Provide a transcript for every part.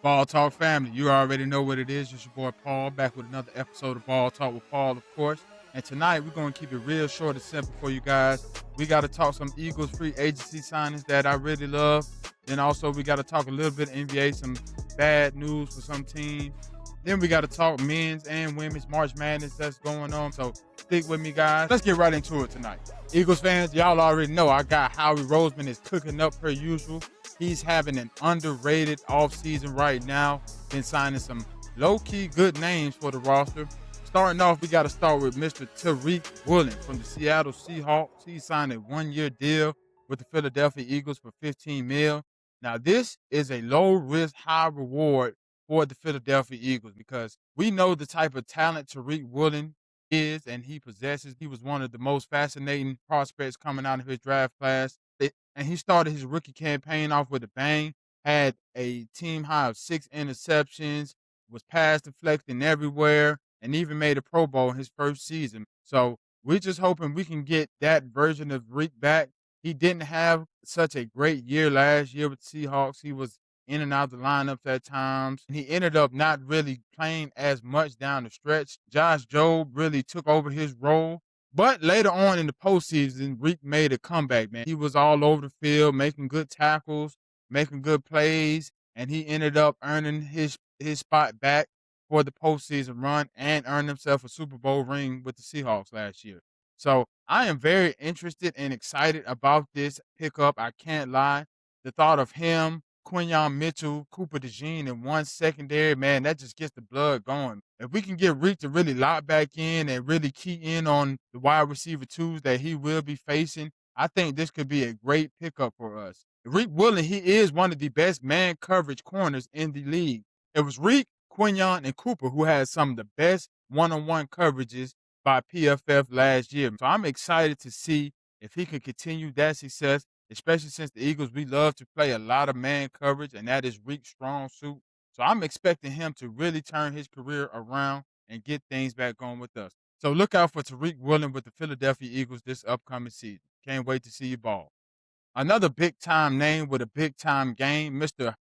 Ball Talk family, you already know what it is. It's your boy Paul back with another episode of Ball Talk with Paul, of course. And tonight we're going to keep it real short and simple for you guys. We got to talk some Eagles free agency signings that I really love. Then also we got to talk a little bit of NBA, some bad news for some teams. Then we got to talk men's and women's March Madness that's going on. So stick with me, guys. Let's get right into it tonight. Eagles fans, y'all already know I got Howie Roseman is cooking up per usual. He's having an underrated offseason right now. Been signing some low-key good names for the roster. Starting off, we got to start with Mr. Tariq Woolen from the Seattle Seahawks. He signed a one-year deal with the Philadelphia Eagles for $15 million. Now, this is a low-risk, high-reward for the Philadelphia Eagles because we know the type of talent Tariq Woolen is and he possesses. He was one of the most fascinating prospects coming out of his draft class. And he started his rookie campaign off with a bang, had a team high of 6 interceptions, was pass deflecting everywhere, and even made a Pro Bowl in his first season. So we're just hoping we can get that version of Reek back. He didn't have such a great year last year with the Seahawks. He was in and out of the lineups at times. And he ended up not really playing as much down the stretch. Josh Jobe really took over his role. But later on in the postseason, Reek made a comeback, man. He was all over the field, making good tackles, making good plays, and he ended up earning his spot back for the postseason run and earned himself a Super Bowl ring with the Seahawks last year. So I am very interested and excited about this pickup. I can't lie. The thought of him, Quinyon Mitchell, Cooper DeJean in one secondary, man, that just gets the blood going. If we can get Reek to really lock back in and really key in on the wide receiver twos that he will be facing, I think this could be a great pickup for us. Reek Woolen, he is one of the best man coverage corners in the league. It was Reek, Quinyon, and Cooper who had some of the best one-on-one coverages by PFF last year. So I'm excited to see if he can continue that success, especially since the Eagles, we love to play a lot of man coverage, and that is Reek's strong suit. So I'm expecting him to really turn his career around and get things back going with us. So look out for Tariq Woolen with the Philadelphia Eagles this upcoming season. Can't wait to see you ball. Another big-time name with a big-time game, Mr.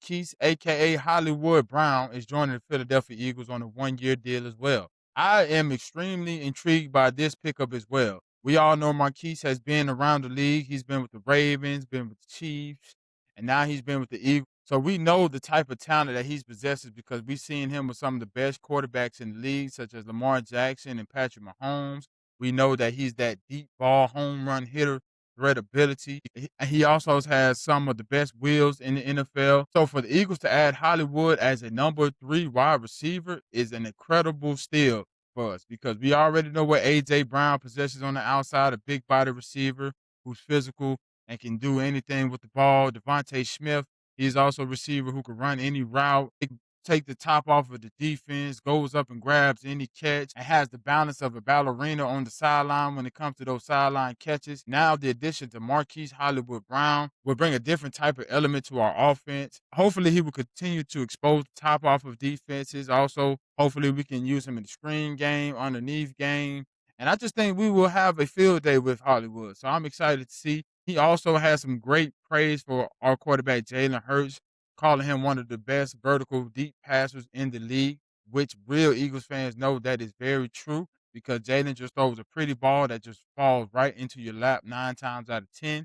Keith, a.k.a. Hollywood Brown, is joining the Philadelphia Eagles on a one-year deal as well. I am extremely intrigued by this pickup as well. We all know Marquise has been around the league. He's been with the Ravens, been with the Chiefs, and now he's been with the Eagles. So we know the type of talent that he possesses because we've seen him with some of the best quarterbacks in the league, such as Lamar Jackson and Patrick Mahomes. We know that he's that deep ball home run hitter threat ability. He also has some of the best wheels in the NFL. So for the Eagles to add Hollywood as a number 3 wide receiver is an incredible steal for us because we already know what A.J. Brown possesses on the outside, a big body receiver who's physical and can do anything with the ball. Devontae Smith, he's also a receiver who can run any route, take the top off of the defense, goes up and grabs any catch, and has the balance of a ballerina on the sideline when it comes to those sideline catches. Now the addition to Marquise Hollywood Brown will bring a different type of element to our offense. Hopefully he will continue to expose the top off of defenses. Also, hopefully we can use him in the screen game, underneath game. And I just think we will have a field day with Hollywood. So I'm excited to see. He also has some great praise for our quarterback, Jalen Hurts, calling him one of the best vertical deep passers in the league, which real Eagles fans know that is very true because Jalen just throws a pretty ball that just falls right into your lap 9 times out of 10.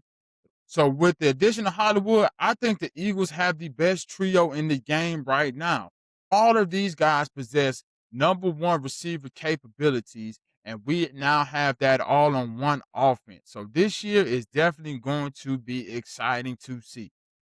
So with the addition of Hollywood, I think the Eagles have the best trio in the game right now. All of these guys possess number 1 receiver capabilities, and we now have that all on one offense. So this year is definitely going to be exciting to see.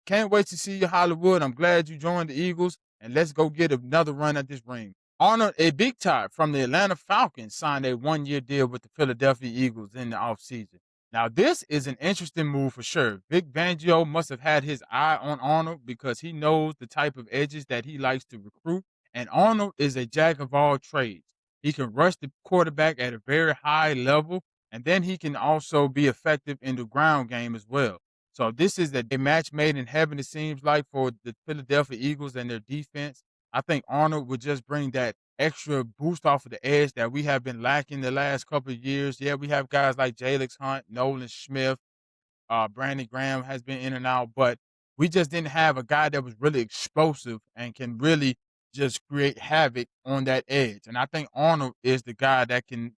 Can't wait to see you, Hollywood. I'm glad you joined the Eagles, and let's go get another run at this ring. Arnold Ebiktai from the Atlanta Falcons signed a one-year deal with the Philadelphia Eagles in the offseason. Now, this is an interesting move for sure. Vic Fangio must have had his eye on Arnold because he knows the type of edges that he likes to recruit, and Arnold is a jack of all trades. He can rush the quarterback at a very high level, and then he can also be effective in the ground game as well. So this is a match made in heaven, it seems like, for the Philadelphia Eagles and their defense. I think Arnold would just bring that extra boost off of the edge that we have been lacking the last couple of years. Yeah, we have guys like Jalix Hunt, Nolan Smith, Brandon Graham has been in and out, but We just didn't have a guy that was really explosive and can really just create havoc on that edge. And I think Arnold is the guy that can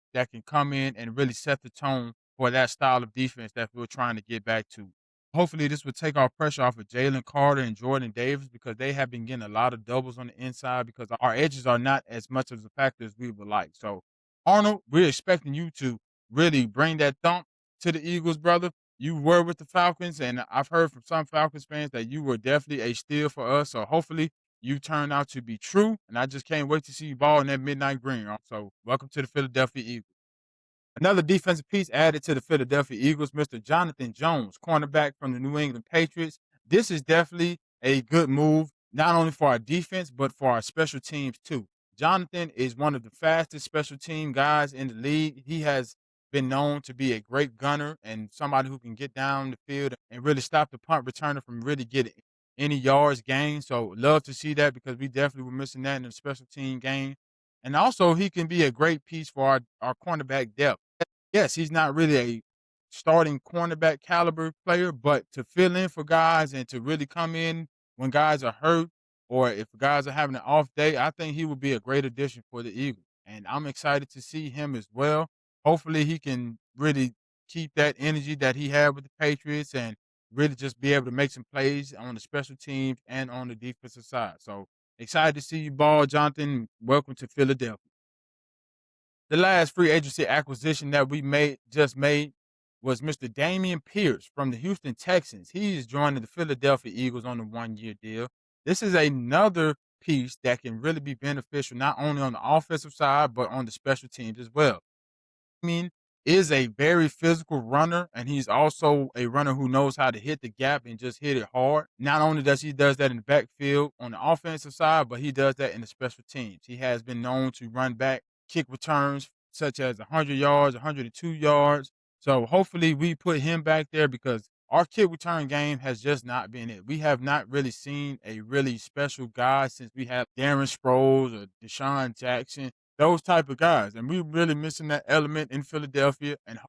come in and really set the tone for that style of defense that we're trying to get back to. Hopefully, this will take our pressure off of Jalen Carter and Jordan Davis because they have been getting a lot of doubles on the inside because our edges are not as much of a factor as we would like. So, Arnold, we're expecting you to really bring that thump to the Eagles, brother. You were with the Falcons, and I've heard from some Falcons fans that you were definitely a steal for us. So, hopefully, you turned out to be true. And I just can't wait to see you ball in that midnight green. So, welcome to the Philadelphia Eagles. Another defensive piece added to the Philadelphia Eagles, Mr. Jonathan Jones, cornerback from the New England Patriots. This is definitely a good move, not only for our defense, but for our special teams too. Jonathan is one of the fastest special team guys in the league. He has been known to be a great gunner and somebody who can get down the field and really stop the punt returner from really getting any yards gained. So love to see that because we definitely were missing that in the special team game. And also, he can be a great piece for our cornerback depth. Yes, he's not really a starting cornerback caliber player, but to fill in for guys and to really come in when guys are hurt or if guys are having an off day, I think he would be a great addition for the Eagles. And I'm excited to see him as well. Hopefully, he can really keep that energy that he had with the Patriots and really just be able to make some plays on the special teams and on the defensive side. So excited to see you ball, Jonathan. Welcome to Philadelphia. The last free agency acquisition that we made was Mr. Damian Pierce from the Houston Texans. He is joining the Philadelphia Eagles on a 1-year deal. This is another piece that can really be beneficial not only on the offensive side but on the special teams as well. Mean, is a very physical runner, and he's also a runner who knows how to hit the gap and just hit it hard. Not only does that in the backfield on the offensive side, but he does that in the special teams. He has been known to run back kick returns such as 100 yards, 102 yards. So hopefully we put him back there because our kick return game has just not been it. We have not really seen a really special guy since we had Darren Sproles or Deshaun Jackson, those type of guys. And we're really missing that element in Philadelphia. And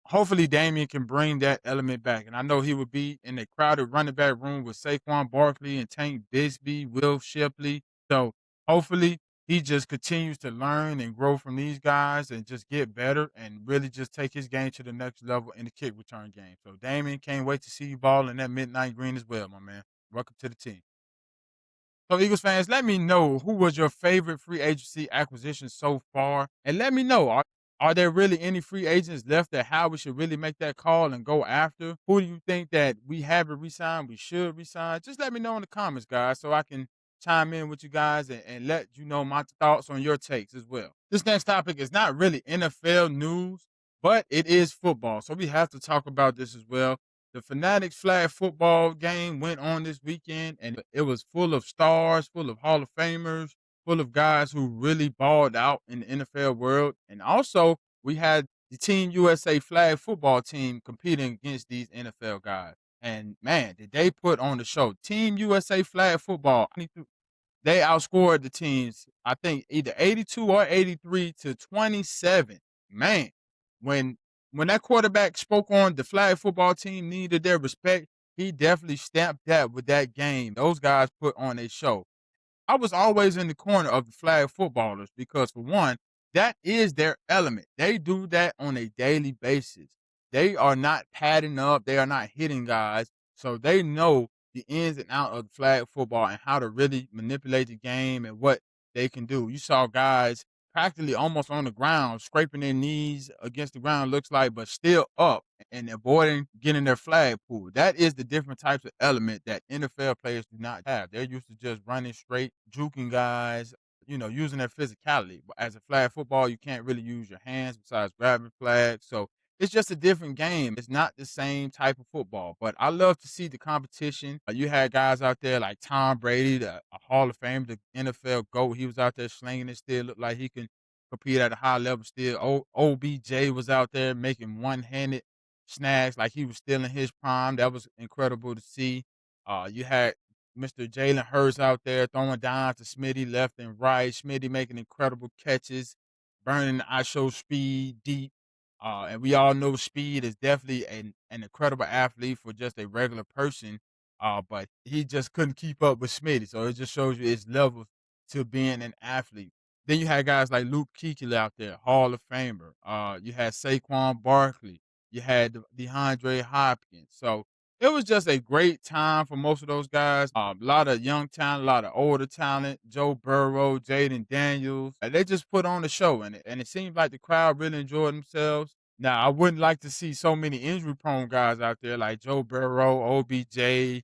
hopefully Damian can bring that element back. And I know he would be in a crowded running back room with Saquon Barkley and Tank Bigsby, Will Shipley. So hopefully he just continues to learn and grow from these guys and just get better and really just take his game to the next level in the kick return game. So Damian, can't wait to see you ball in that midnight green as well, my man. Welcome to the team. So, Eagles fans, let me know who was your favorite free agency acquisition so far. And let me know, are there really any free agents left that how we should really make that call and go after? Who do you think that we haven't re-signed, we should re-sign? Just let me know in the comments, guys, so I can chime in with you guys and let you know my thoughts on your takes as well. This next topic is not really NFL news, but it is football. So we have to talk about this as well. The Fanatics flag football game went on this weekend, and it was full of stars, full of Hall of Famers, full of guys who really balled out in the NFL world. And also, we had the Team USA flag football team competing against these NFL guys. And man, did they put on the show. Team USA flag football, they outscored the teams, I think either 82 or 83 to 27. Man, when when that quarterback spoke on the flag football team needed their respect, he definitely stamped that with that game. Those guys put on a show. I was always in the corner of the flag footballers because, for one, that is their element. They do that on a daily basis. They are not padding up, they are not hitting guys, so they know the ins and out of the flag football and how to really manipulate the game and what they can do. You saw guys practically almost on the ground, scraping their knees against the ground, looks like, but still up and avoiding getting their flag pulled. That is the different types of element that NFL players do not have. They're used to just running straight, juking guys, using their physicality. But as a flag football, you can't really use your hands besides grabbing flags. So it's just a different game. It's not the same type of football. But I love to see the competition. You had guys out there like Tom Brady, a Hall of Fame, the NFL GOAT. He was out there slinging it, still looked like he can compete at a high level still. OBJ was out there making one-handed snags like he was still in his prime. That was incredible to see. You had Mr. Jalen Hurts out there throwing down to Smitty left and right. Smitty making incredible catches, burning the ISO speed deep. And we all know speed is definitely an incredible athlete for just a regular person. but he just couldn't keep up with Smitty. So it just shows you his levels to being an athlete. Then you had guys like Luke Kuechly out there, Hall of Famer. You had Saquon Barkley. You had DeAndre Hopkins. So it was just a great time for most of those guys. A lot of young talent, a lot of older talent. Joe Burrow, Jaden Daniels. They just put on a show, and it seemed like the crowd really enjoyed themselves. Now, I wouldn't like to see so many injury-prone guys out there like Joe Burrow, OBJ,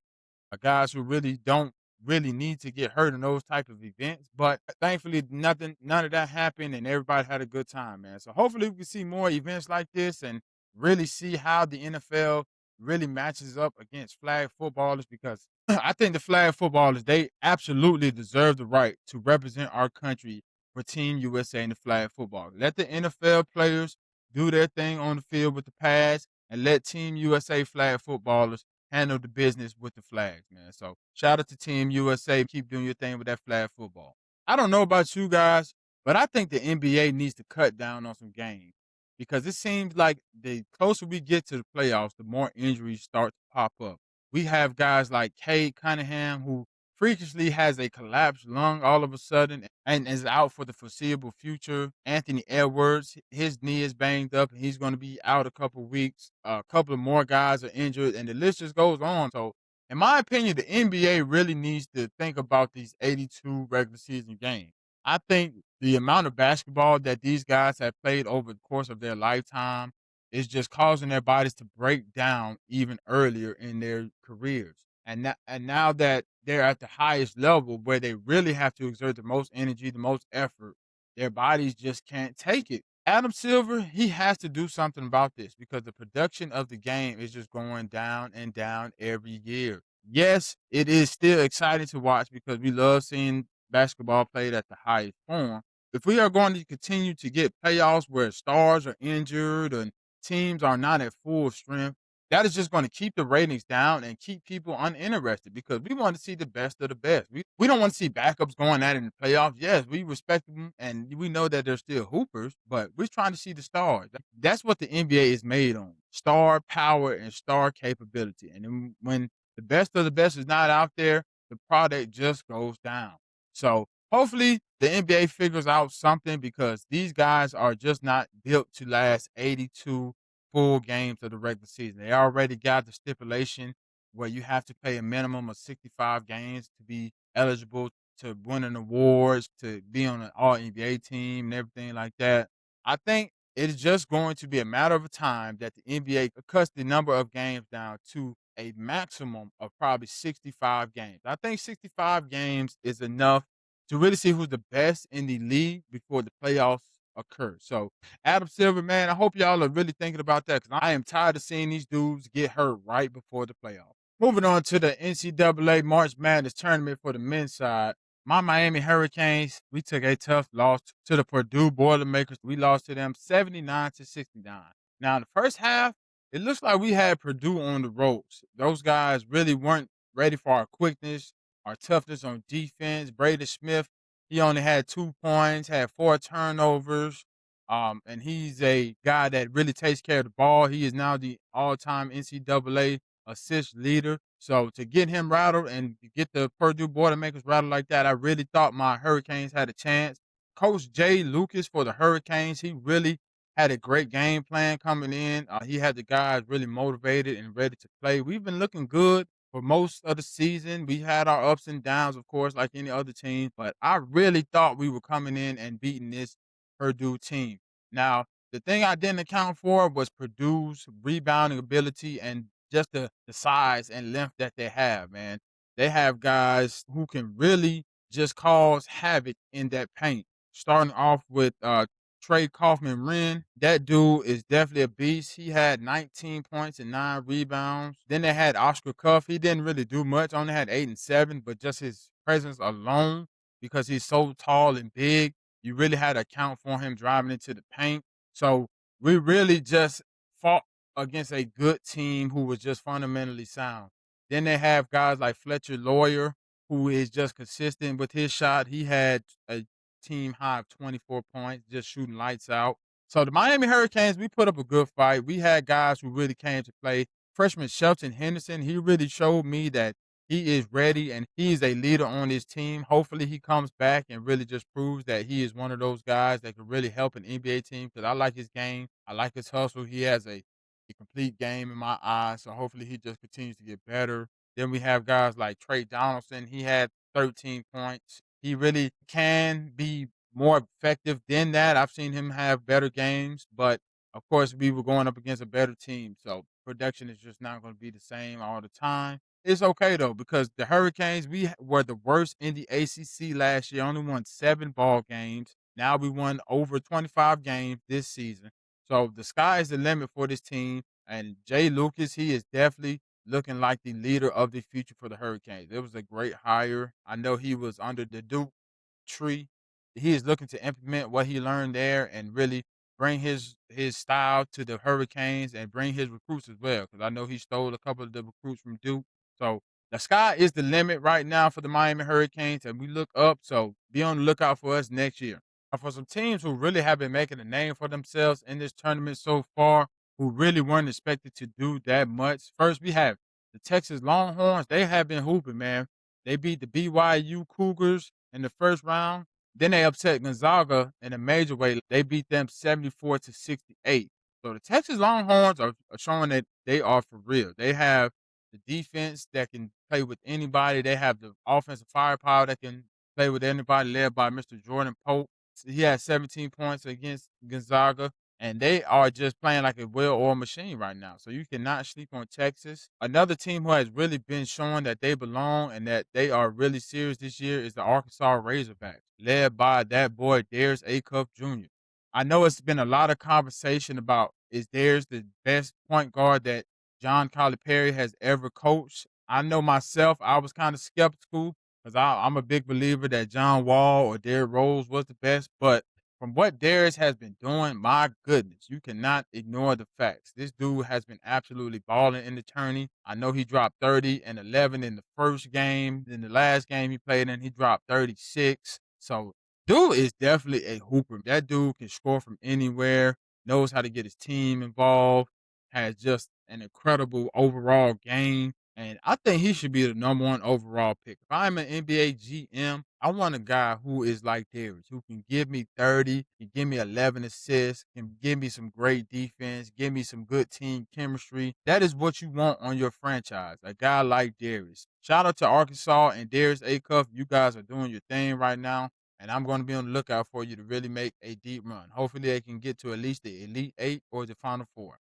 guys who really don't really need to get hurt in those type of events. But thankfully, none of that happened, and everybody had a good time, man. So hopefully, we can see more events like this and really see how the NFL really matches up against flag footballers because I think the flag footballers they absolutely deserve the right to represent our country for Team USA in the flag football. Let the NFL players do their thing on the field with the pads, and let Team USA flag footballers handle the business with the flags, man. So shout out to Team USA. Keep doing your thing with that flag football. I don't know about you guys, but I think the NBA needs to cut down on some games because it seems like the closer we get to the playoffs, the more injuries start to pop up. We have guys like Cade Cunningham who freakishly has a collapsed lung all of a sudden and is out for the foreseeable future. Anthony Edwards, his knee is banged up and he's going to be out a couple weeks. A couple of more guys are injured and the list just goes on. So, in my opinion, the NBA really needs to think about these 82 regular season games. I think the amount of basketball that these guys have played over the course of their lifetime is just causing their bodies to break down even earlier in their careers. And now that they're at the highest level where they really have to exert the most energy, the most effort, their bodies just can't take it. Adam Silver, he has to do something about this because the production of the game is just going down and down every year. Yes, it is still exciting to watch because we love seeing basketball played at the highest form. If we are going to continue to get playoffs where stars are injured and teams are not at full strength, that is just going to keep the ratings down and keep people uninterested because we want to see the best of the best. We don't want to see backups going at it in the playoffs. Yes, we respect them and we know that they're still hoopers, but we're trying to see the stars. That's what the NBA is made on: star power and star capability. And then when the best of the best is not out there, the product just goes down. So hopefully the NBA figures out something because these guys are just not built to last 82 full games of the regular season. They already got the stipulation where you have to play a minimum of 65 games to be eligible to win an awards, to be on an all NBA team and everything like that. I think it's just going to be a matter of time that the NBA cuts the number of games down to a maximum of probably 65 games. I think 65 games is enough to really see who's the best in the league before the playoffs occur. So Adam Silver, man, I hope y'all are really thinking about that because I am tired of seeing these dudes get hurt right before the playoffs. Moving on to the NCAA March Madness tournament for the men's side. My Miami Hurricanes, we took a tough loss to the Purdue Boilermakers. We lost to them 79-69. Now, in the first half, it looks like we had Purdue on the ropes. Those guys really weren't ready for our quickness, our toughness on defense. Braden Smith, he only had 2 points, had 4 turnovers. And he's a guy that really takes care of the ball. He is now the all-time NCAA assist leader. So to get him rattled and get the Purdue Boilermakers rattled like that, I really thought my Hurricanes had a chance. Coach Jay Lucas for the Hurricanes, he really had a great game plan coming in. He had the guys really motivated and ready to play. We've been looking good for most of the season. We had our ups and downs, of course, like any other team, but I really thought we were coming in and beating this Purdue team. Now, the thing I didn't account for was Purdue's rebounding ability and just the size and length that they have, man. They have guys who can really just cause havoc in that paint. Starting off with Trey Kaufman Wren. That dude is definitely a beast. He had 19 points and 9 rebounds. Then they had Oscar Cuff. He didn't really do much, only had 8 and 7, but just his presence alone, because he's so tall and big, you really had to account for him driving into the paint. So we really just fought against a good team who was just fundamentally sound. Then they have guys like Fletcher Lawyer, who is just consistent with his shot. He had a team high of 24 points, just shooting lights out. So the Miami Hurricanes, we put up a good fight. We had guys who really came to play. Freshman Shelton Henderson, he really showed me that he is ready and he's a leader on his team. Hopefully he comes back and really just proves that he is one of those guys that could really help an NBA team because I like his game. I like his hustle. He has a complete game in my eyes. So hopefully he just continues to get better. Then we have guys like Trey Donaldson. He had 13 points. He really can be more effective than that. I've seen him have better games, but of course, we were going up against a better team, so production is just not going to be the same all the time. It's okay though because the Hurricanes were the worst in the ACC last year. Only won 7 ball games. Now we won over 25 games this season. So the sky is the limit for this team. And Jay Lucas, he is definitely looking like the leader of the future for the Hurricanes. It was a great hire. I know he was under the Duke tree. He is looking to implement what he learned there and really bring his style to the Hurricanes and bring his recruits as well. Because I know he stole a couple of the recruits from Duke. So the sky is the limit right now for the Miami Hurricanes, and we look up. So be on the lookout for us next year. For some teams who really have been making a name for themselves in this tournament so far, who really weren't expected to do that much. First, we have the Texas Longhorns. They have been hooping, man. They beat the BYU Cougars in the first round. Then they upset Gonzaga in a major way. They beat them 74-68. So the Texas Longhorns are showing that they are for real. They have the defense that can play with anybody. They have the offensive firepower that can play with anybody, led by Mr. Jordan Pope. He had 17 points against Gonzaga, and they are just playing like a well-oiled machine right now. So you cannot sleep on Texas. Another team who has really been showing that they belong and that they are really serious this year is the Arkansas Razorbacks, led by that boy Darius Acuff Jr. I know it's been a lot of conversation about is Darius the best point guard that John Calipari has ever coached. I know myself, I was kind of skeptical because I'm a big believer that John Wall or Derrick Rose was the best. But from what Darius has been doing, my goodness, you cannot ignore the facts. This dude has been absolutely balling in the tourney. I know he dropped 30 and 11 in the first game. In the last game he played in, he dropped 36. So dude is definitely a hooper. That dude can score from anywhere, knows how to get his team involved, has just an incredible overall game. And I think he should be the #1 overall pick. If I'm an NBA GM, I want a guy who is like Darius, who can give me 30, can give me 11 assists, can give me some great defense, give me some good team chemistry. That is what you want on your franchise, a guy like Darius. Shout out to Arkansas and Darius Acuff. You guys are doing your thing right now, and I'm going to be on the lookout for you to really make a deep run. Hopefully they can get to at least the Elite Eight or the Final Four.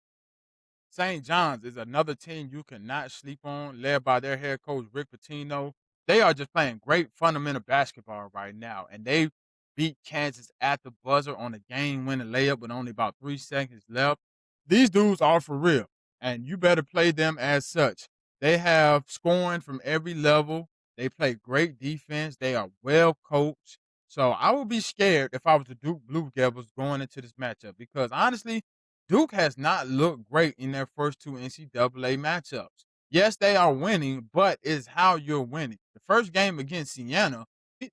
St. John's is another team you cannot sleep on, led by their head coach, Rick Pitino. They are just playing great fundamental basketball right now, and they beat Kansas at the buzzer on a game-winning layup with only about 3 seconds left. These dudes are for real, and you better play them as such. They have scoring from every level. They play great defense. They are well coached. So I would be scared if I was the Duke Blue Devils going into this matchup because honestly, Duke has not looked great in their first 2 NCAA matchups. Yes, they are winning, but it's how you're winning. The first game against Siena,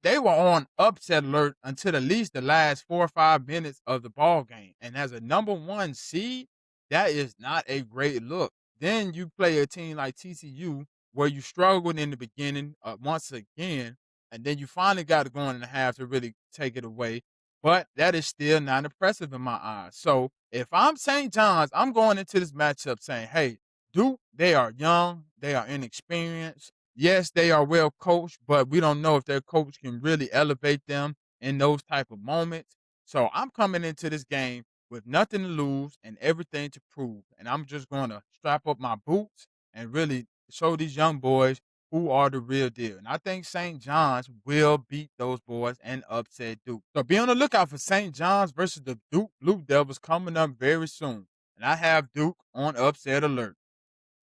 they were on upset alert until at least the last 4 or 5 minutes of the ball game. And as a #1 seed, that is not a great look. Then you play a team like TCU where you struggled in the beginning once again, and then you finally got it going in the half to really take it away. But that is still not impressive in my eyes. So if I'm St. John's, I'm going into this matchup saying, hey, Duke, they are young, they are inexperienced. Yes, they are well coached, but we don't know if their coach can really elevate them in those type of moments. So I'm coming into this game with nothing to lose and everything to prove. And I'm just going to strap up my boots and really show these young boys who are the real deal. And I think St. John's will beat those boys and upset Duke. So be on the lookout for St. John's versus the Duke Blue Devils coming up very soon. And I have Duke on upset alert.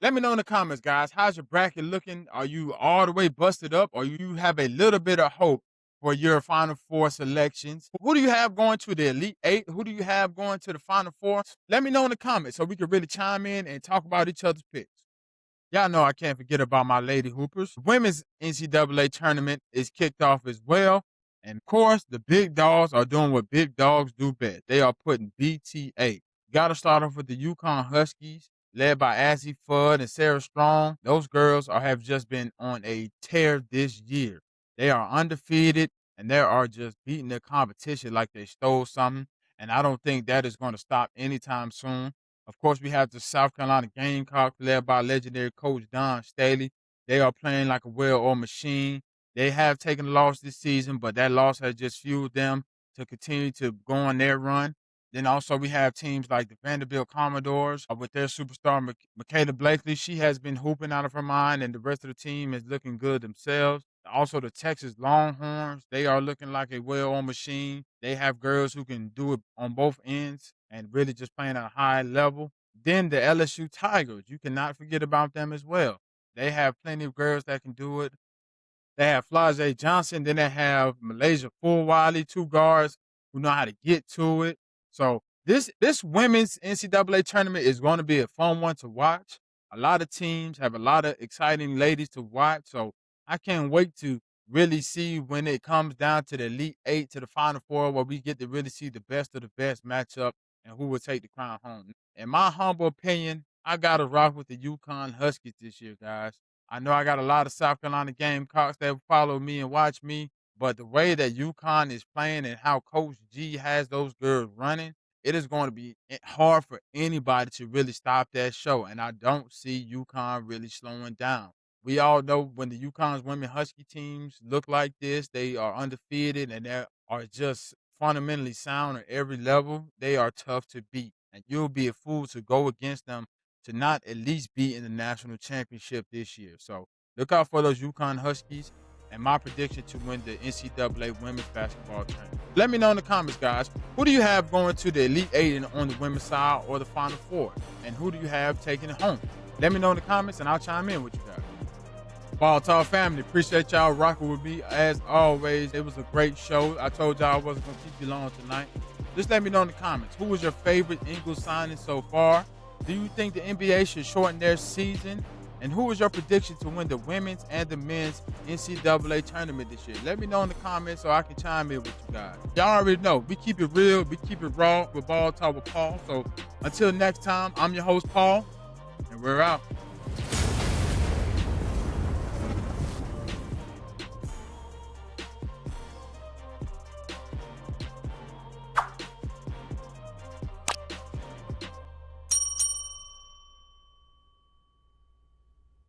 Let me know in the comments, guys. How's your bracket looking? Are you all the way busted up or you have a little bit of hope for your Final Four selections? Who do you have going to the Elite Eight? Who do you have going to the Final Four? Let me know in the comments so we can really chime in and talk about each other's picks. Y'all know I can't forget about my Lady Hoopers. The women's NCAA tournament is kicked off as well. And of course, the big dogs are doing what big dogs do best. They are putting BTA. Got to start off with the UConn Huskies. led by Azzy Fudd and Sarah Strong. Those girls have just been on a tear this year. They are undefeated, and they are just beating their competition like they stole something. And I don't think that is going to stop anytime soon. Of course, we have the South Carolina Gamecocks led by legendary coach Don Staley. They are playing like a well-oiled machine. They have taken a loss this season, but that loss has just fueled them to continue to go on their run. Then also we have teams like the Vanderbilt Commodores with their superstar Michaela Blakely. She has been hooping out of her mind, and the rest of the team is looking good themselves. Also, the Texas Longhorns, they are looking like a well-oiled machine. They have girls who can do it on both ends and really just playing at a high level. Then the LSU Tigers, you cannot forget about them as well. They have plenty of girls that can do it. They have Flajay Johnson. Then they have Malaysia Fulwiley, two guards who know how to get to it. So this women's NCAA tournament is going to be a fun one to watch. A lot of teams have a lot of exciting ladies to watch. So I can't wait to really see when it comes down to the Elite Eight to the Final Four, where we get to really see the best of the best matchup and who will take the crown home. In my humble opinion, I got to rock with the UConn Huskies this year, guys. I know I got a lot of South Carolina Gamecocks that follow me and watch me, but the way that UConn is playing and how Coach G has those girls running, it is going to be hard for anybody to really stop that show. And I don't see UConn really slowing down. We all know when the UConn's women Husky teams look like this, they are undefeated and they are just fundamentally sound at every level. They are tough to beat. And you'll be a fool to go against them to not at least be in the national championship this year. So look out for those UConn Huskies and my prediction to win the NCAA women's basketball tournament. Let me know in the comments, guys. Who do you have going to the Elite Eight on the women's side or the Final Four? And who do you have taking it home? Let me know in the comments and I'll chime in with you guys. Ball Talk family, appreciate y'all rocking with me. As always, it was a great show. I told y'all I wasn't going to keep you long tonight. Just let me know in the comments. Who was your favorite Eagles signing so far? Do you think the NBA should shorten their season? And who is your prediction to win the women's and the men's NCAA tournament this year? Let me know in the comments so I can chime in with you guys. Y'all already know, we keep it real, we keep it raw with Ball Talk with Paul. So until next time, I'm your host, Paul, and we're out.